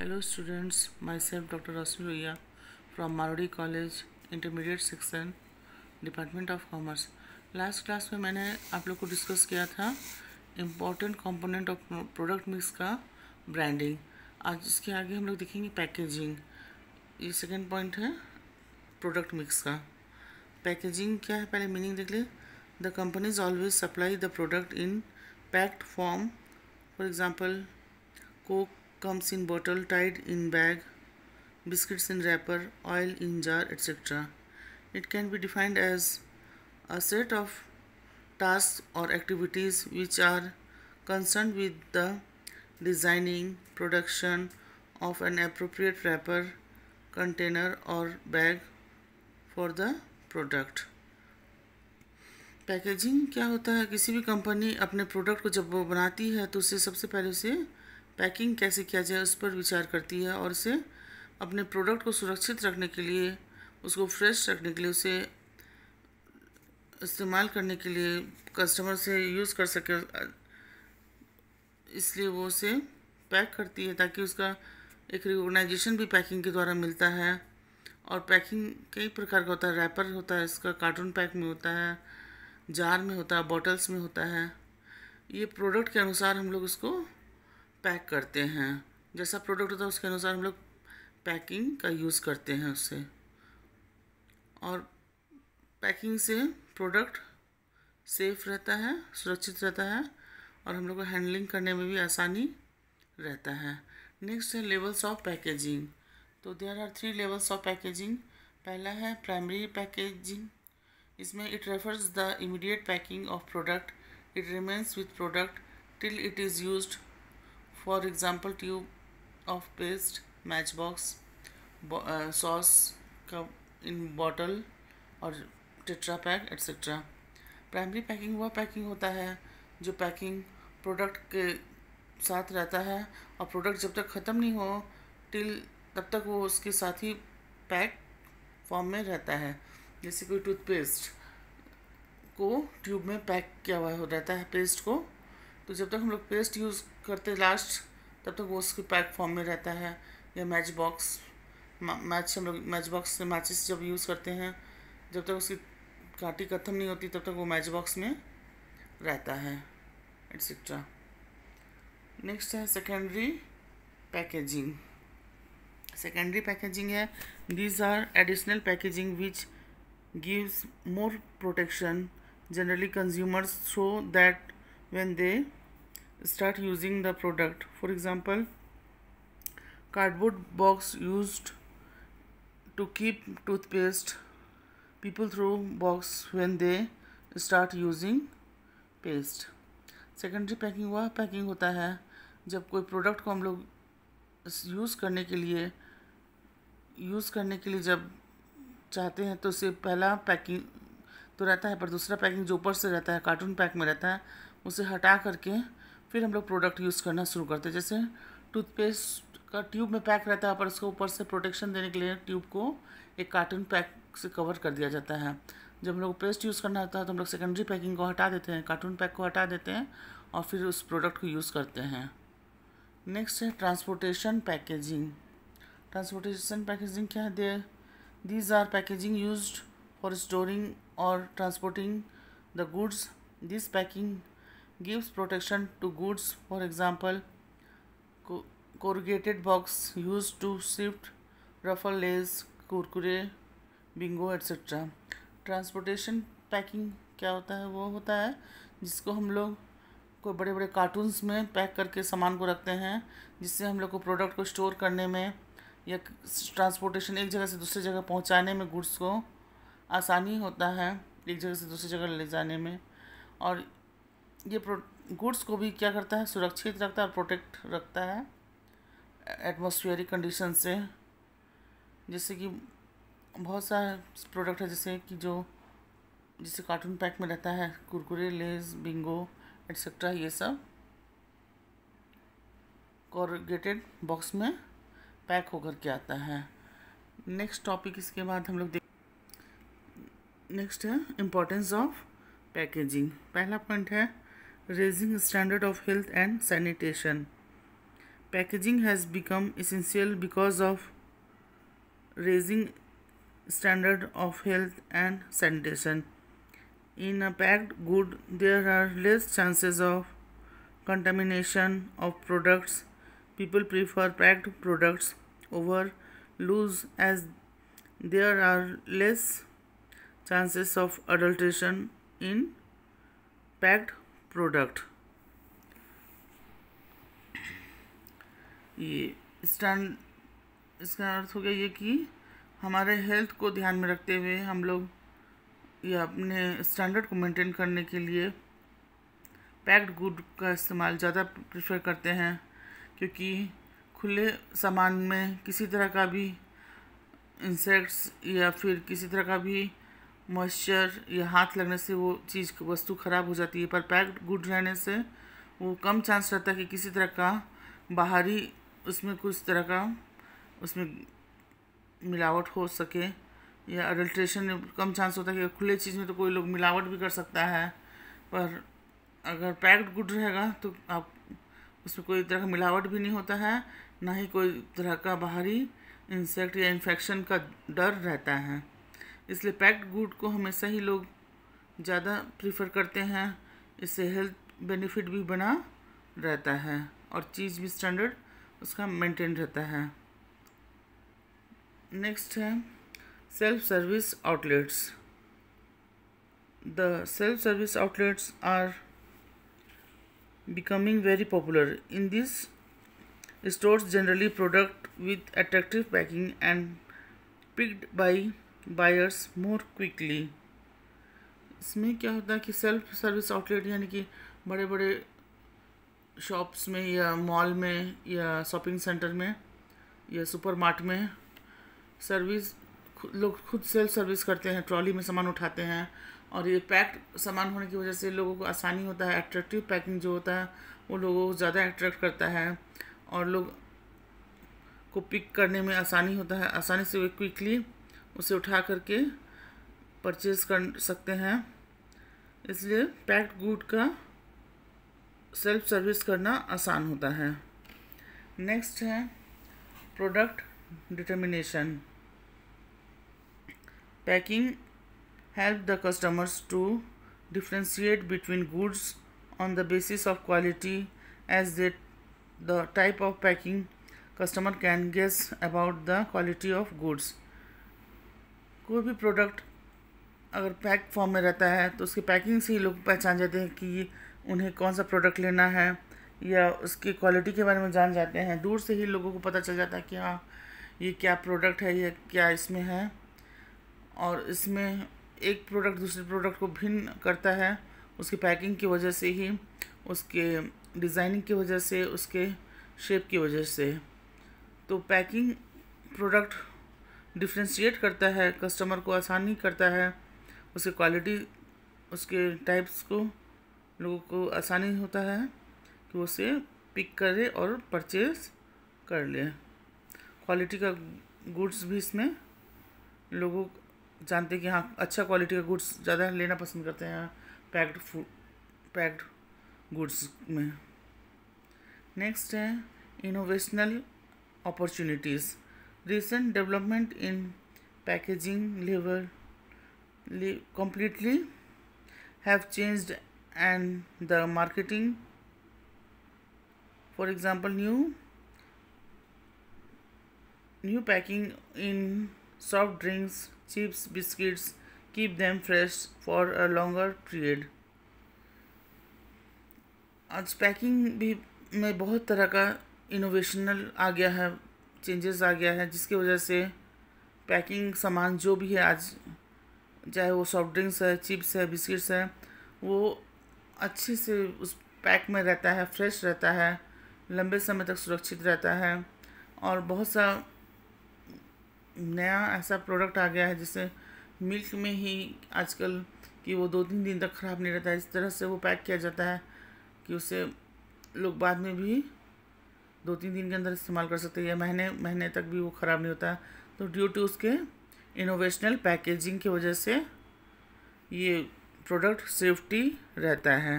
Hello students, myself Dr. Rasmi Roya from Marodi College, Intermediate Section, Department of Commerce. Last class में मैंने आप लोग को discuss किया था important component of product mix का ब्रांडिंग। आज इसके आगे हम लोग देखेंगे पैकेजिंग। ये सेकेंड पॉइंट है प्रोडक्ट मिक्स का। पैकेजिंग क्या है पहले मीनिंग देख ले। The companies always supply the product in packed form. For example Coke comes in bottle, tied in bag, biscuits in wrapper, oil in jar, etc. It can be defined as a set of tasks or activities which are concerned with the designing, production of an appropriate wrapper, container or bag for the product. Packaging क्या होता है? किसी भी company अपने product को जब वो बनाती है तो उसे सबसे पहले उसे पैकिंग कैसे किया जाए उस पर विचार करती है और उसे अपने प्रोडक्ट को सुरक्षित रखने के लिए, उसको फ्रेश रखने के लिए, उसे इस्तेमाल करने के लिए कस्टमर से यूज़ कर सके, इसलिए वो उसे पैक करती है ताकि उसका एक रिकॉग्नाइजेशन भी पैकिंग के द्वारा मिलता है। और पैकिंग कई प्रकार का होता है। रैपर होता है, इसका कार्टून पैक में होता है, जार में होता है, बॉटल्स में होता है। ये प्रोडक्ट के अनुसार हम लोग उसको पैक करते हैं। जैसा प्रोडक्ट होता है उसके अनुसार हम लोग पैकिंग का यूज़ करते हैं उससे। और पैकिंग से प्रोडक्ट सेफ रहता है, सुरक्षित रहता है और हम लोग को हैंडलिंग करने में भी आसानी रहता है। नेक्स्ट है लेवल्स ऑफ पैकेजिंग। तो there are 3 levels of packaging. पहला है प्राइमरी पैकेजिंग। इसमें it refers the immediate packing of product. It remains with product till it is used. For example, tube of paste, matchbox, sauce cup in bottle और tetra pack etc. Primary packing वह packing होता है जो packing product के साथ रहता है और प्रोडक्ट जब तक ख़त्म नहीं हो टिल तब तक वो उसके साथ ही पैक फॉर्म में रहता है। जैसे कोई टूथपेस्ट को ट्यूब में पैक किया हुआ हो रहता है पेस्ट को, तो जब तक हम लोग पेस्ट यूज़ करते लास्ट तब तक वो उसके पैक फॉर्म में रहता है। या मैच बॉक्स, हम लोग मैच बॉक्स से मैचेस जब यूज़ करते हैं जब तक उसकी काटी ख़त्म नहीं होती तब तक वो मैच बॉक्स में रहता है एट्सेट्रा। नेक्स्ट है सेकेंडरी पैकेजिंग। सेकेंडरी पैकेजिंग है these are additional packaging which gives more protection generally consumers so that when they start using the product. For example, cardboard box used to keep toothpaste. People throw box when they start using paste. Secondary packing वह packing होता है जब कोई product को हम लोग use करने के लिए जब चाहते हैं तो उसे पहला पैकिंग तो रहता है, पर दूसरा पैकिंग जो ऊपर से रहता है कार्टून पैक में रहता है उसे हटा करके फिर हम लोग प्रोडक्ट यूज़ करना शुरू करते हैं। जैसे टूथपेस्ट का ट्यूब में पैक रहता है पर उसको ऊपर से प्रोटेक्शन देने के लिए ट्यूब को एक कार्टून पैक से कवर कर दिया जाता है। जब हम लोग पेस्ट यूज़ करना होता है तो हम लोग सेकेंडरी पैकिंग को हटा देते हैं, कार्टून पैक को हटा देते हैं और फिर उस प्रोडक्ट को यूज़ करते हैं। नेक्स्ट है ट्रांसपोर्टेशन पैकेजिंग। ट्रांसपोर्टेशन पैकेजिंग क्या है? These are packaging used for storing और transporting the goods. This packing gives protection to goods. For example, corrugated box used to shift Ruffle, Lays, Kurkure, Bingo etc. Transportation packing क्या होता है? वो होता है जिसको हम लोग कोई बड़े बड़े कार्टून्स में पैक करके सामान को रखते हैं जिससे हम लोग को प्रोडक्ट को स्टोर करने में या ट्रांसपोर्टेशन एक जगह से दूसरी जगह पहुंचाने में गुड्स को आसानी होता है, एक जगह से दूसरी जगह ले जाने में। और ये गुड्स को भी क्या करता है? सुरक्षित रखता है और प्रोटेक्ट रखता है एटमॉस्फेरिक कंडीशन से। जैसे कि बहुत सारे प्रोडक्ट है जैसे कि जिसे कार्टून पैक में रहता है, कुरकुरे, लेज, बिंगो एट्सेट्रा, ये सब कॉर्रुगेटेड बॉक्स में पैक होकर के आता है। नेक्स्ट टॉपिक इसके बाद हम लोग नेक्स्ट है इम्पोर्टेंस ऑफ पैकेजिंग। पहला पॉइंट है raising standard of health and sanitation. Packaging has become essential because of raising standard of health and sanitation. In a packed good, there are less chances of contamination of products. People prefer packed products over loose as there are less chances of adulteration in packed product. ये stand इसका अर्थ हो गया ये कि हमारे health को ध्यान में रखते हुए हम लोग ये अपने स्टैंडर्ड को मेंटेन करने के लिए पैक्ड गुड का इस्तेमाल ज़्यादा प्रेफर करते हैं, क्योंकि खुले सामान में किसी तरह का भी इंसेक्ट्स या फिर किसी तरह का भी मॉइस्चर या हाथ लगने से वो चीज़ वस्तु ख़राब हो जाती है। पर पैक्ड गुड रहने से वो कम चांस रहता है कि किसी तरह का बाहरी उसमें कुछ तरह का उसमें मिलावट हो सके या अडल्ट्रेशन में कम चांस होता है कि खुले चीज़ में तो कोई लोग मिलावट भी कर सकता है, पर अगर पैक्ड गुड रहेगा तो आप उसमें कोई तरह का मिलावट भी नहीं होता है, ना ही कोई तरह का बाहरी इंसेक्ट या इन्फेक्शन का डर रहता है। इसलिए पैक्ड गुड को हमेशा ही लोग ज़्यादा प्रीफर करते हैं। इससे हेल्थ बेनिफिट भी बना रहता है और चीज़ भी स्टैंडर्ड उसका मेंटेन रहता है। नेक्स्ट है self service outlets. The self service outlets are becoming very popular. In these stores generally product with attractive packing and picked by buyers more quickly. इसमें क्या होता है कि सेल्फ सर्विस आउटलेट यानी कि बड़े बड़े शॉप्स में या मॉल में या शॉपिंग सेंटर में या सुपरमार्ट में सर्विस लोग खुद सेल्फ सर्विस करते हैं, ट्रॉली में सामान उठाते हैं और ये पैक्ड सामान होने की वजह से लोगों को आसानी होता है। अट्रैक्टिव पैकिंग जो होता है वो लोगों को ज़्यादा अट्रैक्ट करता है और लोग को पिक करने में आसानी होता है, आसानी से वे क्विकली उसे उठा करके परचेज़ कर सकते हैं। इसलिए पैक्ड गुड का सेल्फ सर्विस करना आसान होता है। नेक्स्ट है product determination. Packing help the customers to differentiate between goods on the basis of quality, as that the type of packing customer can guess about the quality of goods. कोई भी product अगर pack form में रहता है तो उसकी packing से ही लोग पहचान जाते हैं कि उन्हें कौन सा प्रोडक्ट लेना है या उसकी क्वालिटी के बारे में जान जाते हैं। दूर से ही लोगों को पता चल जाता है कि हाँ ये क्या प्रोडक्ट है, ये क्या इसमें है। और इसमें एक प्रोडक्ट दूसरे प्रोडक्ट को भिन्न करता है उसकी पैकिंग की वजह से ही, उसके डिज़ाइनिंग की वजह से, उसके शेप की वजह से। तो पैकिंग प्रोडक्ट डिफ्रेंशिएट करता है, कस्टमर को आसानी करता है, उसकी क्वालिटी उसके टाइप्स को लोगों को आसानी होता है कि वो उसे पिक करे और परचेज कर ले। क्वालिटी का गुड्स भी इसमें लोगों जानते हैं कि हाँ अच्छा क्वालिटी का गुड्स ज़्यादा लेना पसंद करते हैं पैक्ड गुड्स में। नेक्स्ट है innovational opportunities. Recent development in packaging level completely have changed and the marketing. For example, new packing in soft drinks, chips, biscuits keep them fresh for a longer period. आज packing भी में बहुत तरह का इनोवेशनल आ गया है, changes आ गया है, जिसकी वजह से पैकिंग सामान जो भी है आज, चाहे वो सॉफ्ट ड्रिंक्स है, चिप्स है, बिस्किट्स है, वो अच्छे से उस पैक में रहता है, फ्रेश रहता है, लंबे समय तक सुरक्षित रहता है। और बहुत सा नया ऐसा प्रोडक्ट आ गया है जिससे मिल्क में ही आजकल कि वो 2-3 दिन तक ख़राब नहीं रहता है। इस तरह से वो पैक किया जाता है कि उसे लोग बाद में भी 2-3 दिन के अंदर इस्तेमाल कर सकते हैं या महीने तक भी वो ख़राब नहीं होता। तो ड्यू टू उसके इनोवेशनल पैकेजिंग की वजह से ये प्रोडक्ट सेफ्टी रहता है।